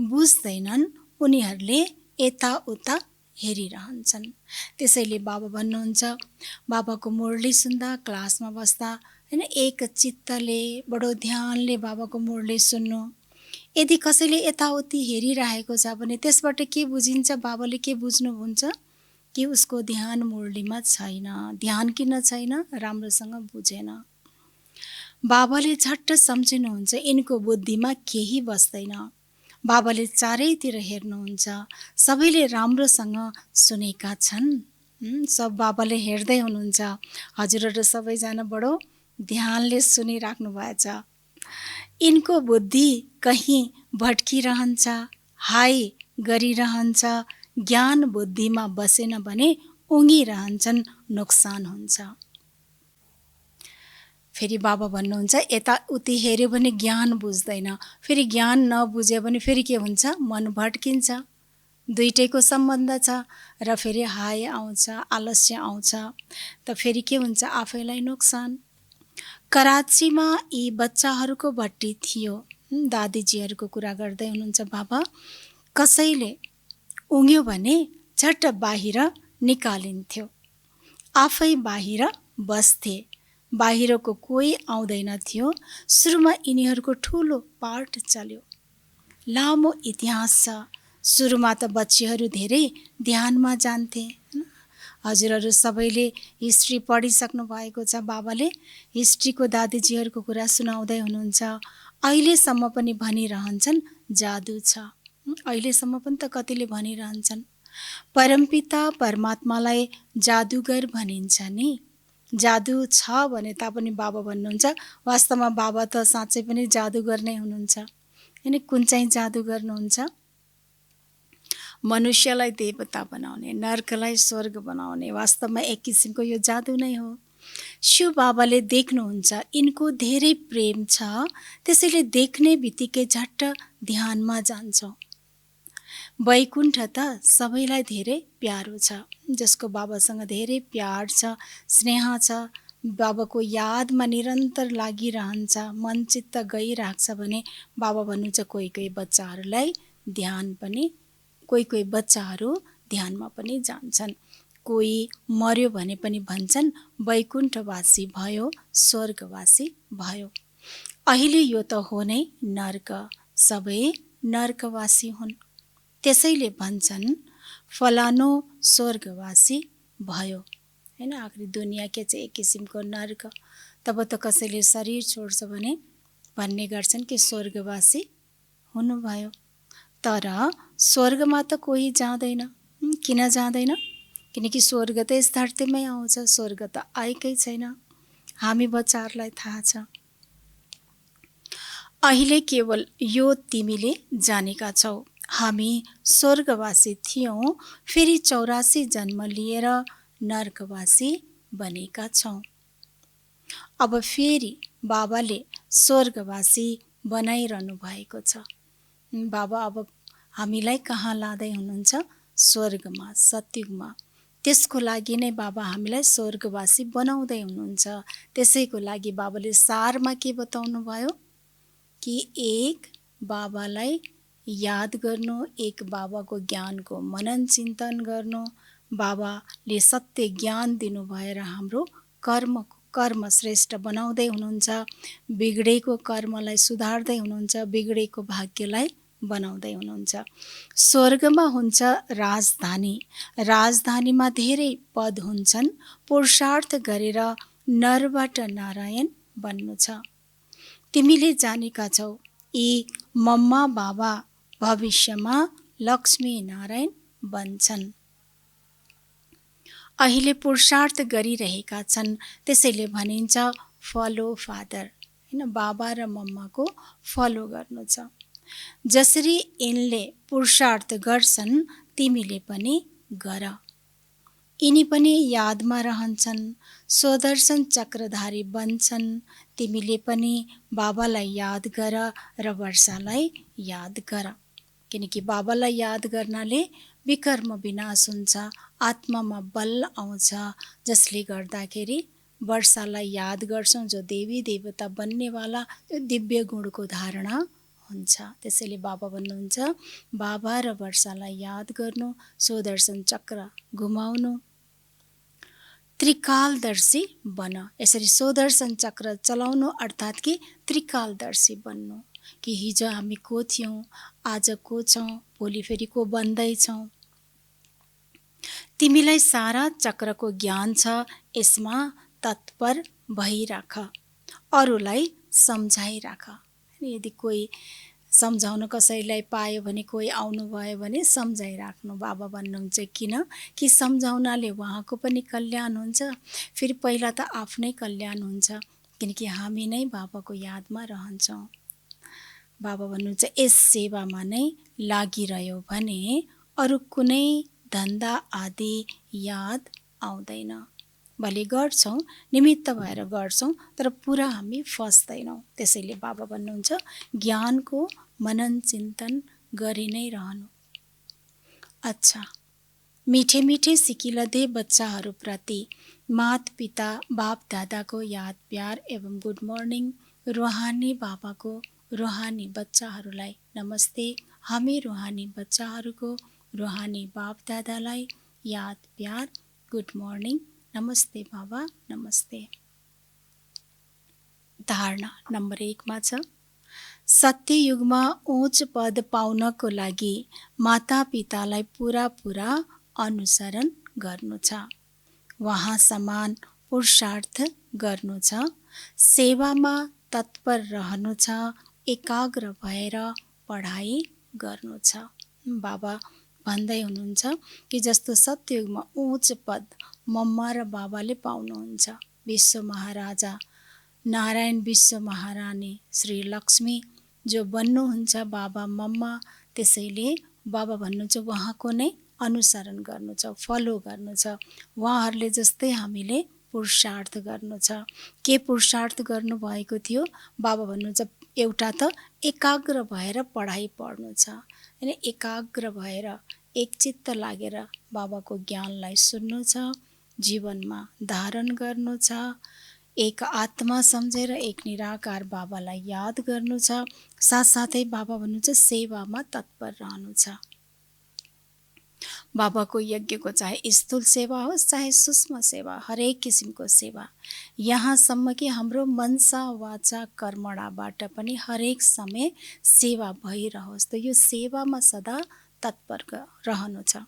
बुझ्दैनन् उनीहरूले यताउता हेरिरहन्छन्। त्यसैले बाबा भन्नुहुन्छ बाबाको मुरली सुन्दा, क्लासमा बस्दा हैन, एक चित्तले बडो ध्यानले बाबाको मुरली सुन्नु। यदि कसैले यताउति हेरिरहेको छ भने त्यसबाट के बुझिन्छ? बाबाले के बुझ्नुहुन्छ कि उसको ध्यान मुरलीमा छैन। ध्यान किन छैन? राम्रोसँग बुझेन। बाबाले झट्ट सम्झिनुहुन्छ यिनको बुद्धिमा केही बस्दैन। बाबाले चारैतिर हेर्नुहुन्छ, सबैले राम्रोसँग सुनेका छन्। सब बाबाले हेर्दै हुनुहुन्छ। हजुरहरू सबैजना बडो ध्यानले सुनिराख्नु भएछ। यिनको बुद्धि कहीँ भट्किरहन्छ, हाई गरिरहन्छ। ज्ञान बुद्धिमा बसेन भने उङ्गिरहन्छन्, नोक्सान हुन्छ। फेरि बाबा भन्नुहुन्छ यताउति हेऱ्यो भने ज्ञान बुझ्दैन। फेरि ज्ञान नबुझ्यो भने फेरि के हुन्छ? मन भट्किन्छ। दुईटैको सम्बन्ध छ। र फेरि हाय आउँछ, आलस्य आउँछ, त फेरि के हुन्छ? आफैलाई नोक्सान। कराचीमा यी बच्चाहरूको भट्टी थियो। दादीजीहरूको कुरा गर्दै हुनुहुन्छ बाबा। कसैले उङ्ग्यो भने झट्ट बाहिर निकालिन्थ्यो। आफै बाहिर बस्थे। बाहिरको कोही आउँदैन थियो। सुरुमा यिनीहरूको ठुलो पाठ चल्यो। लामो इतिहास छ। सुरुमा त बच्चीहरू धेरै ध्यानमा जान्थे। हजुरहरू सबैले हिस्ट्री पढिसक्नु भएको छ। बाबाले हिस्ट्रीको दादीजीहरूको कुरा सुनाउँदै हुनुहुन्छ। अहिलेसम्म पनि भनिरहन्छन् जादु छ। अहिलेसम्म पनि त कतिले भनिरहन्छन्। परमपिता परमात्मालाई जादुगर भनिन्छ नि। जादु छ भने तापनि बाबा भन्नुहुन्छ वास्तवमा बाबा त साँच्चै पनि जादुगर नै हुनुहुन्छ। होइन, कुन चाहिँ जादु गर्नुहुन्छ? मनुष्यलाई देवता बनाउने, नर्कलाई स्वर्ग बनाउने, वास्तवमा एक किसिमको यो जादु नै हो। शिव बाबाले देख्नुहुन्छ यिनको धेरै प्रेम छ, त्यसैले देख्ने बित्तिकै झट्ट ध्यानमा जान्छौँ। वैकुण्ठ त सबैलाई धेरै प्यारो छ, जसको बाबासँग धेरै प्यार छ, स्नेह छ, बाबाको यादमा निरन्तर लागिरहन्छ, मन चित्त गइरहेको छ भने बाबा भन्नुहुन्छ कोही कोही बच्चाहरूलाई ध्यान पनि, कोही बच्चाहरू ध्यानमा पनि जान्छन्। कोही मर्यो भने पनि भन्छन् वैकुण्ठवासी भयो, स्वर्गवासी भयो। अहिले यो त हो नै नर्क, सबै नर्कवासी हुन्। त्यसैले भन्छन् फलानो स्वर्गवासी भयो। होइन, आखिरी दुनियाँ के चाहिँ एक किसिमको नर्क। तब त कसैले शरीर छोड्छ भने भन्ने गर्छन् कि स्वर्गवासी हुनुभयो। तर स्वर्गमा त कोही जाँदैन। किन जाँदैन? किनकि स्वर्ग त यस धरतीमै आउँछ, स्वर्ग त आएकै छैन। हामी बच्चाहरूलाई थाहा छ। अहिले केवल यो तिमीले जानेका छौ, हामी स्वर्गवासी थियौँ, फेरि 84 जन्म लिएर नर्कवासी बनेका छौँ। अब फेरि बाबाले स्वर्गवासी बनाइरहनु भएको छ। बाबा अब हामीलाई कहाँ लाँदै हुनुहुन्छ? स्वर्गमा, सतयुगमा। त्यसको लागि नै बाबा हामीलाई स्वर्गवासी बनाउँदै हुनुहुन्छ। त्यसैको लागि बाबाले सारमा के बताउनु भयो? कि एक बाबालाई याद गर्नु, एक बाबाको ज्ञानको मनन चिन्तन गर्नु, बाबाले सत्य ज्ञान दिनु भएर हाम्रो कर्म श्रेष्ठ बनाउँदै हुनुहुन्छ, बिग्रेको कर्मलाई सुधार्दै हुनुहुन्छ, बिग्रेको भाग्यलाई बनाउँदै हुनुहुन्छ। स्वर्गमा हुन्छ राजधानी, राजधानीमा धेरै पद हुन्छन्, पुरुषार्थ गरेर नरबाट नारायण बन्नु छ। तिमीले जानेका छौ यी मम्मा बाबा भविष्यमा लक्ष्मी नारायण बन्छन्। अहिले पुरुषार्थ गरिरहेका छन्, त्यसैले भनिन्छ फलो फादर। होइन, बाबा र मम्माको फलो गर्नु छ। जसरी यिनले पुरुषार्थ गर्छन् तिमीले पनि गर। यिनी पनि यादमा रहन्छन्, स्वदर्शन चक्रधारी बन्छन्। तिमीले पनि बाबालाई याद गर र वर्षालाई याद गर। किनकि बाबालाई याद गर्नाले विकर्म विनाश हुन्छ, आत्मामा बल आउँछ, जसले गर्दाखेरि वर्षालाई याद गर्छौँ जो देवी देवता बन्नेवाला दिव्य गुणको धारणा हुन्छ। त्यसैले बाबा भन्नुहुन्छ बाबा र वर्षालाई याद गर्नु, स्वदर्शन चक्र घुमाउनु, त्रिकालदर्शी बन। यसरी स्वदर्शन चक्र चलाउनु अर्थात् कि त्रिकालदर्शी बन्नु, कि हिजो हामी को थियौँ, आज को छौँ, भोलि फेरि को बन्दैछौँ। तिमीलाई सारा चक्रको ज्ञान छ, यसमा तत्पर भइराख, अरूलाई सम्झाइराख। यदि कोही सम्झाउन कसैलाई पायो भने, कोही आउनुभयो भने सम्झाइराख्नु। बाबा भन्नुहुन्छ किन? कि सम्झाउनाले उहाँको पनि कल्याण हुन्छ, फेरि पहिला त आफ्नै कल्याण हुन्छ, किनकि हामी नै बाबाको यादमा रहन्छौँ। बाबा भन्नुहुन्छ यस सेवामा नै लागिरह्यो भने अरू कुनै धन्दा आदि याद आउँदैन। भले गर्छौँ, निमित्त भएर गर्छौँ, तर पुरा हामी फस्दैनौँ। त्यसैले बाबा भन्नुहुन्छ ज्ञानको मनन चिन्तन गरि नै रहनु। अच्छा, मिठे मिठे सिकिलदे बच्चाहरूप्रति मात पिता बाप दादाको याद प्यार एवं गुड मर्निङ। रुहानी बाबाको रुहानी बच्चाहरूलाई नमस्ते। हामी रुहानी बच्चाहरूको रुहानी बाप दादालाई याद प्यार गुड मर्निङ, नमस्ते बाबा, नमस्ते। धारणा नम्बर 1 मा छ सत्ययुगमा उच्च पद पाउनको लागि माता पितालाई पुरा अनुसरण गर्नु छ, वहाँ समान पुरुषार्थ गर्नु छ, सेवामा तत्पर रहनु छ, एकाग्र भएर पढाइ गर्नु छ। बाबा भन्दै हुनुहुन्छ कि जस्तो सत्ययुगमा उच्च पद मम्मा र बाबाले पाउनुहुन्छ, विश्व महाराजा, नारायण विश्व महारानी, श्री लक्ष्मी जो बन्नुहुन्छ बाबा मम्मा, त्यसैले बाबा भन्नुहुन्छ उहाँको नै अनुसरण गर्नु छ, फलो गर्नु छ। उहाँहरूले जस्तै हामीले पुरुषार्थ गर्नु छ। के पुरुषार्थ गर्नुभएको थियो? बाबा भन्नुहुन्छ एउटा त एकाग्र भएर पढाइ पढ्नु छ, होइन, एकाग्र भएर एकचित्त लागेर बाबाको ज्ञानलाई सुन्नु छ, जीवनमा धारण गर्नु छ, एक आत्मा सम्झेर एक निराकार बाबालाई याद गर्नु छ, साथसाथै बाबा भन्नुहुन्छ सेवामा तत्पर रहनु छ। बाबाको यज्ञको चाहे स्थूल सेवा होस् चाहे सूक्ष्म सेवा, हरेक किसिमको सेवा, यहाँसम्म कि हाम्रो मनसा वाचा कर्मणाबाट पनि हरेक समय सेवा भइरहोस्। त यो सेवामा सदा तत्पर रहनु छ।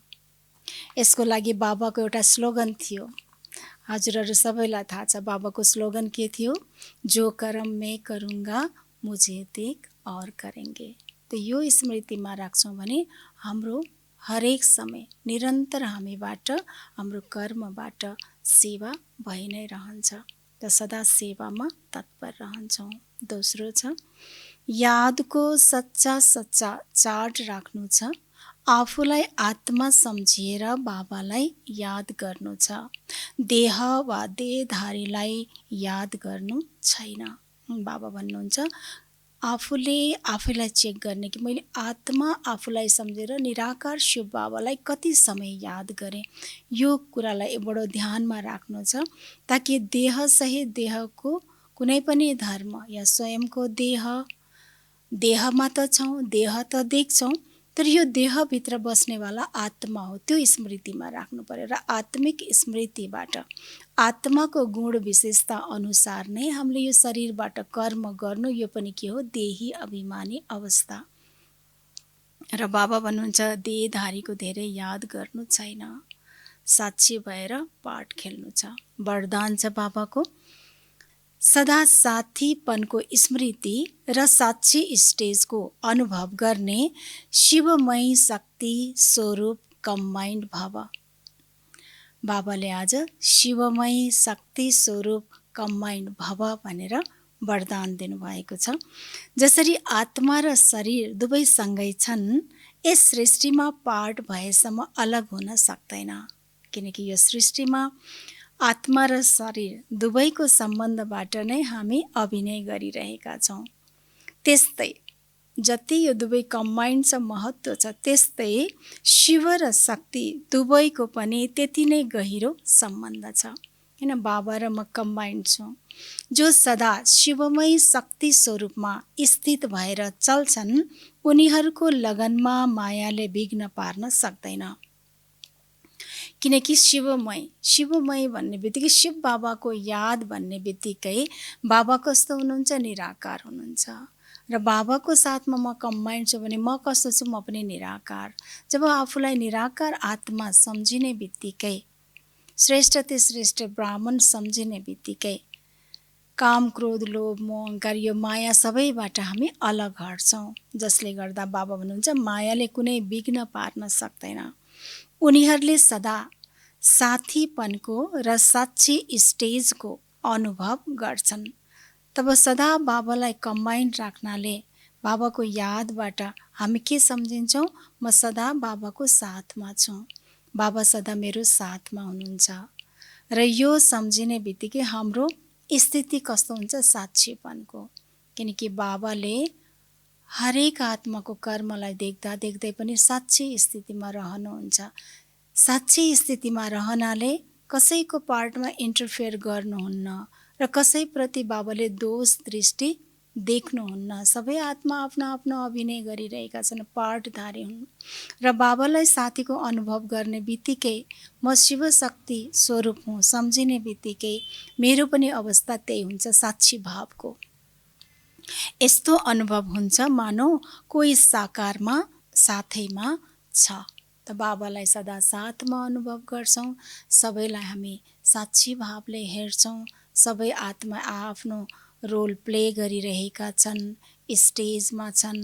यसको लागि बाबाको एउटा स्लोगन थियो, हजुरहरू सबैलाई थाहा छ बाबाको स्लोगन के थियो? जो कर्म मैं करूँगा मुझे देख और करेंगे। त यो स्मृतिमा राख्छौँ भने हाम्रो हरेक समय निरन्तर हामीबाट, हाम्रो कर्मबाट सेवा भइ नै रहन्छ। त सदा सेवामा तत्पर रहन्छौँ। दोस्रो छ यादको सच्चा सच्चा चार्ट राख्नु छ। आफूलाई आत्मा सम्झिएर बाबालाई याद गर्नु छ। देह वा देहधारीलाई याद गर्नु छैन। बाबा भन्नुहुन्छ आफूले आफैलाई चेक गर्ने कि मैले आत्मा आफूलाई सम्झेर निराकार शिव बाबालाई कति समय याद गरेँ। यो कुरालाई बडो ध्यानमा राख्नु छ, ताकि देहसहित देहको कुनै पनि धर्म या स्वयंको देहमा त छौँ, देह त देख्छौँ, तर यो देहभित्र बस्नेवाला आत्मा हो, त्यो स्मृतिमा राख्नु पर्यो। र आत्मिक स्मृतिबाट आत्माको गुण विशेषता अनुसार नै हामीले यो शरीरबाट कर्म गर्नु, यो पनि के हो? देही अभिमानी अवस्था। र बाबा भन्नुहुन्छ देहधारीको धेरै याद गर्नु छैन, साक्षी भएर पाठ खेल्नु छ। वरदान छ बाबाको सदा साथीपनको स्मृति र साक्षी स्टेजको अनुभव गर्ने शिवमय शक्ति स्वरूप कम्बाइन्ड भव। बाबाले आज शिवमय शक्ति स्वरूप कम्बाइन्ड भव भनेर वरदान दिनुभएको छ। जसरी आत्मा र शरीर दुवै सँगै छन्, यस सृष्टिमा पार्ट भएसम्म अलग हुन सक्दैन, किनकि यो सृष्टिमा आत्मा र शरीर दुवैको सम्बन्धबाट नै हामी अभिनय गरिरहेका छौँ। त्यस्तै जति यो दुवै कम्बाइन्ड छ, महत्त्व छ, त्यस्तै शिव र शक्ति दुवैको पनि त्यति नै गहिरो सम्बन्ध छ। होइन, बाबा र म कम्बाइन्ड छौँ। जो सदा शिवमय शक्ति स्वरूपमा स्थित भएर चल्छन्, उनीहरूको लगनमा मायाले विघ्न पार्न सक्दैन। किनकि शिवमय भन्ने बित्तिकै शिव बाबाको याद भन्ने बित्तिकै बाबा कस्तो हुनुहुन्छ? निराकार हुनुहुन्छ। र बाबाको साथमा म कम्बाइन्ड छु भने म कस्तो छु? म पनि निराकार। जब आफूलाई निराकार आत्मा सम्झिने बित्तिकै, श्रेष्ठते श्रेष्ठ ब्राह्मण सम्झिने बित्तिकै काम क्रोध लोभ मोह अहङ्कार यो माया सबैबाट हामी अलग हट्छौँ। जसले गर्दा बाबा भन्नुहुन्छ मायाले कुनै विघ्न पार्न सक्दैन। उनीहरूले सदा साथीपनको र साक्षी स्टेजको अनुभव गर्छन्। तब सदा बाबालाई कम्बाइन्ड राख्नाले बाबाको यादबाट हामी के सम्झिन्छौँ? म सदा बाबाको साथमा छु, बाबा सदा मेरो साथमा हुनुहुन्छ। र यो सम्झिने बित्तिकै हाम्रो स्थिति कस्तो हुन्छ? साक्षीपनको। किनकि बाबाले हरेक आत्माको कर्मलाई देख्दा देख्दै पनि साक्षी स्थितिमा रहनुहुन्छ। साक्षी स्थितिमा रहनाले कसैको पार्टमा इन्टरफेयर गर्नुहुन्न र कसैप्रति बाबाले दोष दृष्टि देख्नुहुन्न। सबै आत्मा आफ्नो आफ्नो अभिनय गरिरहेका छन्, पार्टधारी हुन्। र बाबालाई साथीको अनुभव गर्ने बित्तिकै म शिवशक्ति स्वरूप हुँ सम्झिने बित्तिकै मेरो पनि अवस्था त्यही हुन्छ, साक्षी भावको। यस्तो अनुभव हुन्छ मानौ कोही साकारमा साथैमा छ। त बाबालाई सदा साथमा अनुभव गर्छौँ, सबैलाई हामी साक्षी भावले हेर्छौँ। सबै आत्मा आफ्नो रोल प्ले गरिरहेका छन्, स्टेजमा छन्।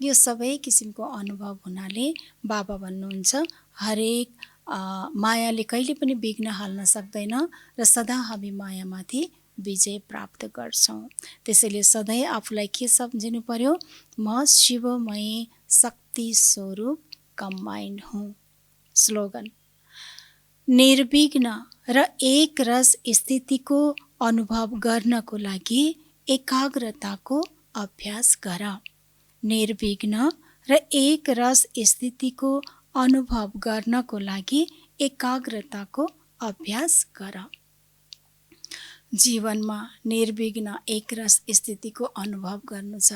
यो सबै किसिमको अनुभव हुनाले बाबा भन्नुहुन्छ हरेक मायाले कहिले पनि विघ्न हाल्न सक्दैन र सदा हामी मायामाथि विजय प्राप्त गर्छौँ। त्यसैले सधैँ आफूलाई के सम्झिनु पर्यो, म शिवमय शक्ति स्वरूप कम्बाइन्ड हुँ। स्लोगन, निर्विघ्न र एक रस स्थितिको अनुभव गर्नको लागि एकाग्रताको अभ्यास गर। निर्विघ्न र एक रस स्थितिको अनुभव गर्नको लागि एकाग्रताको अभ्यास गर। जीवनमा निर्विघ्न एक रस स्थितिको अनुभव गर्नु छ,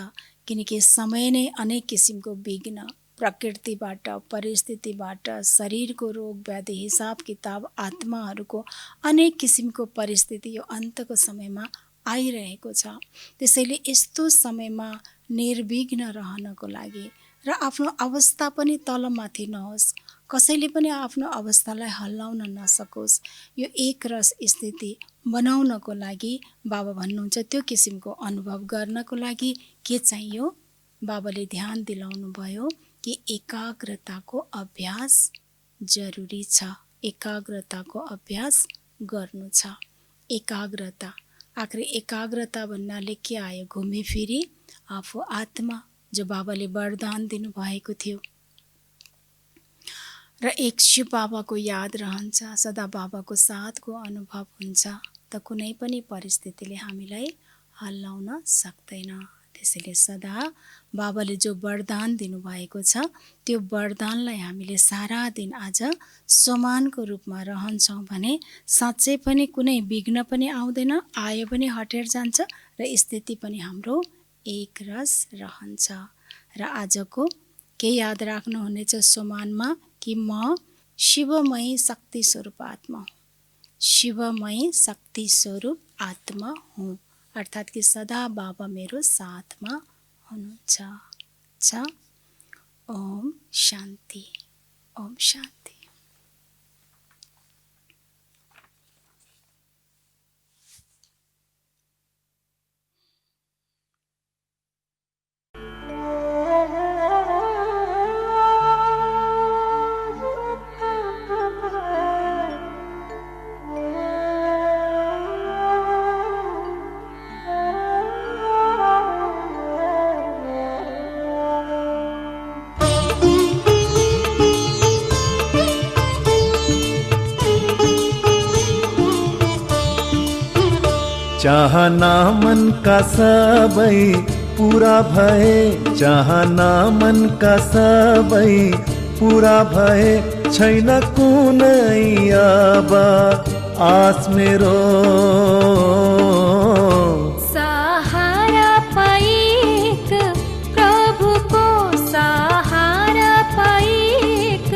किनकि समय नै अनेक किसिमको विघ्न, प्रकृतिबाट, परिस्थितिबाट, शरीरको रोग व्याधि, हिसाब किताब, आत्माहरूको अनेक किसिमको परिस्थिति यो अन्तको समयमा आइरहेको छ। त्यसैले यस्तो समयमा निर्विघ्न रहनको लागि र आफ्नो अवस्था पनि तलमाथि नहोस्, कसैले पनि आफ्नो अवस्थालाई हल्लाउन नसकोस्, यो एक रस स्थिति बनाउनको लागि बाबा भन्नुहुन्छ त्यो किसिमको अनुभव गर्नको लागि के चाहियो? बाबाले ध्यान दिलाउनु भयो कि एकाग्रताको अभ्यास जरुरी छ, एकाग्रताको अभ्यास गर्नु छ। एकाग्रता, आखिर एकाग्रता भन्नाले के आयो? घुमिफिरी आफू आत्मा, जो बाबाले वरदान दिनुभएको थियो र एक शिव बाबाको याद रहन्छ, सदा बाबाको साथको अनुभव हुन्छ, त कुनै पनि परिस्थितिले हामीलाई हल्लाउन सक्दैन। त्यसैले सदा बाबाले जो वरदान दिनुभएको छ त्यो वरदानलाई हामीले सारा दिन आज समानको रूपमा रहन्छौँ भने साँच्चै पनि कुनै विघ्न पनि आउँदैन, आयो पनि हटेर जान्छ र स्थिति पनि हाम्रो एक रस रहन्छ। र आजको के याद राख्नुहुनेछ सोमानमा कि म शिवमय शक्ति स्वरूप आत्मा हुँ, शिवमय शक्ति स्वरूप आत्मा हुँ, अर्थात् कि सदा बाबा मेरो साथमा हुनुहुन्छ। ओम शान्ति, ओम शान्ति। चाहना मन का सबै पूरा भए, चाहना मन का सबै पूरा भए, छैन कुनै अब आस मेरो। सहारा पाइक प्रभुको, सहारा पाइक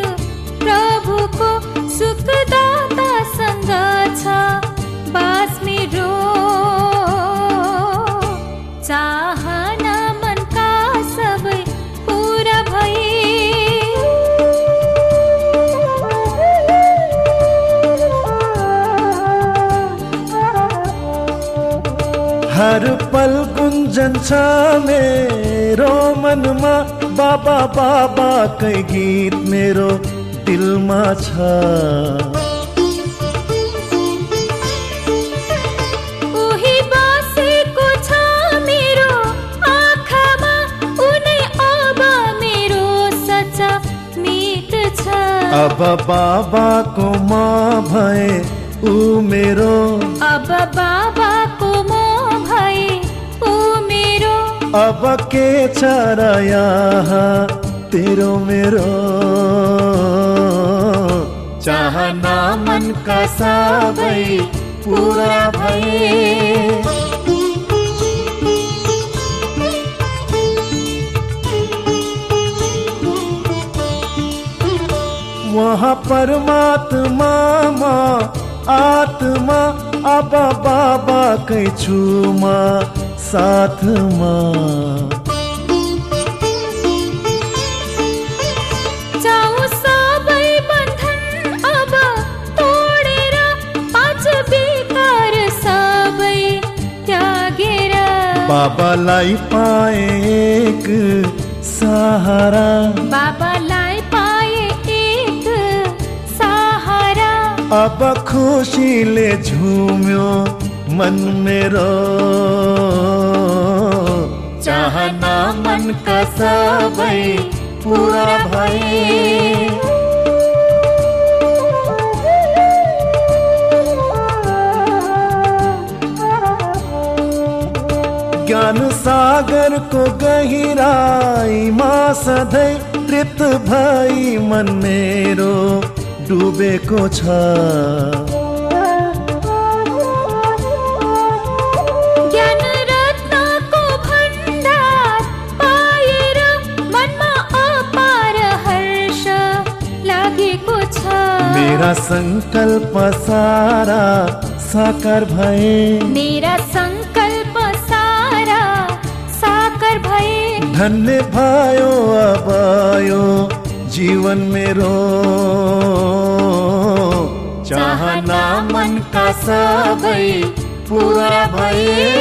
प्रभुको, सुखदातासँग छ बास मेरो। चाहना मनका सबै पूरा भए, हर पल गुन्जन छ मेरो मनमा, बाबा बाबा कै गीत मेरो दिलमा छ। अब बाबाको म भए ऊ मेरो, अब बाबाको म भए ऊ मेरो। अब के छ र यहाँ तेरो मेरो। चाहना मनका सबै पूरा भए, वहाँ परमात्मामा आत्मा, अब बाबा कै छुमा साथमा। जाऊ सबै बन्धन अब तोडेर, पाँच बेकार सबै त्यागेर, बाबालाई पाए एक सहारा, बाबालाई पाए एक सहारा। अब खुसीले झुम्यो मन मेरो, चाहना मनका सबै पूरा भए। ज्ञान सागरको गहिराईमा सधैँ तृप्त भई मन मेरो डुबेको छ। ज्ञान रत्नको भण्डार पाएर मनमा अपार हर्ष लागेको छ। मेरा संकल्प सारा साकार भए, मेरा संकल्प सारा साकार भए। धन्य भयो अब यो जीवन मेरो, चाहना मनका सबै पूरा भए।